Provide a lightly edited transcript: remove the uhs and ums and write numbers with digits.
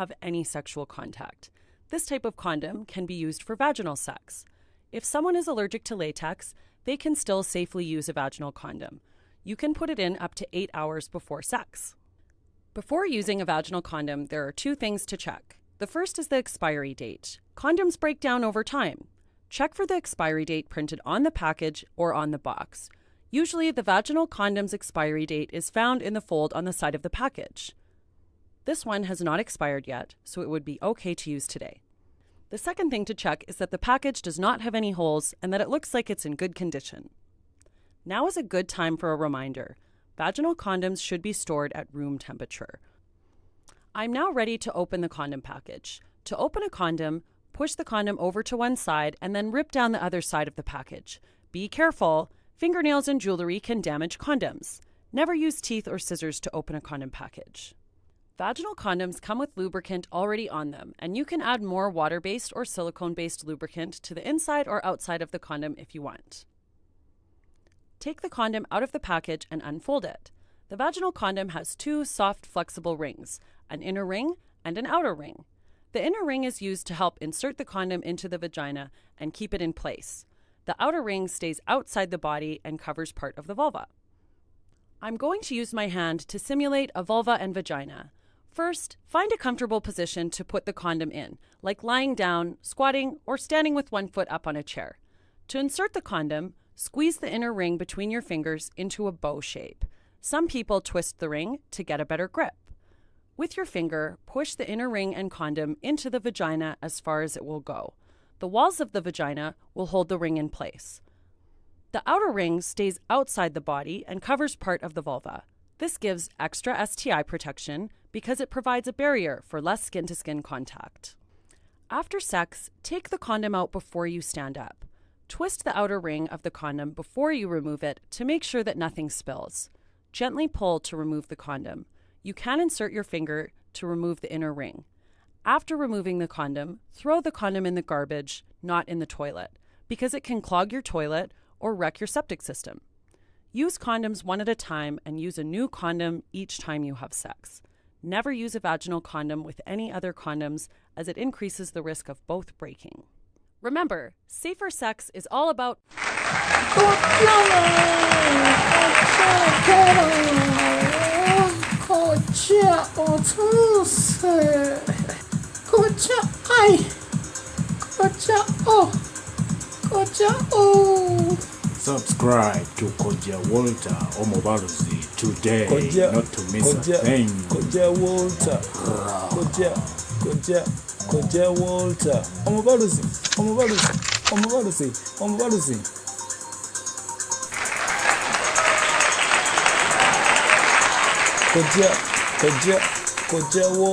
have any sexual contact. This type of condom can be used for vaginal sex. If someone is allergic to latex, they can still safely use a vaginal condom. You can put it in up to 8 hours before sex. Before using a vaginal condom, there are 2 things to check. The first is the expiry date. Condoms break down over time. Check for the expiry date printed on the package or on the box. Usually, the vaginal condom's expiry date is found in the fold on the side of the package. This one has not expired yet, so it would be okay to use today. The second thing to check is that the package does not have any holes and that it looks like it's in good condition. Now is a good time for a reminder. Vaginal condoms should be stored at room temperature. I'm now ready to open the condom package. To open a condom, push the condom over to one side and then rip down the other side of the package. Be careful. Fingernails and jewelry can damage condoms. Never use teeth or scissors to open a condom package. Vaginal condoms come with lubricant already on them, and you can add more water-based or silicone-based lubricant to the inside or outside of the condom if you want. Take the condom out of the package and unfold it. The vaginal condom has 2 soft, flexible rings, an inner ring and an outer ring. The inner ring is used to help insert the condom into the vagina and keep it in place. The outer ring stays outside the body and covers part of the vulva. I'm going to use my hand to simulate a vulva and vagina. First, find a comfortable position to put the condom in, like lying down, squatting, or standing with one foot up on a chair. To insert the condom, squeeze the inner ring between your fingers into a bow shape. Some people twist the ring to get a better grip. With your finger, push the inner ring and condom into the vagina as far as it will go. The walls of the vagina will hold the ring in place. The outer ring stays outside the body and covers part of the vulva. This gives extra STI protection because it provides a barrier for less skin-to-skin contact. After sex, take the condom out before you stand up. Twist the outer ring of the condom before you remove it to make sure that nothing spills. Gently pull to remove the condom. You can insert your finger to remove the inner ring. After removing the condom, throw the condom in the garbage, not in the toilet, because it can clog your toilet or wreck your septic system. Use condoms one at a time and use a new condom each time you have sex. Never use a vaginal condom with any other condoms as it increases the risk of both breaking. Remember, safer sex is all about Subscribe to Koja Walter Omubaluzi today, not to miss a thing. Koja Walter, Koja Walter, Omubaluzi. Koja Walter.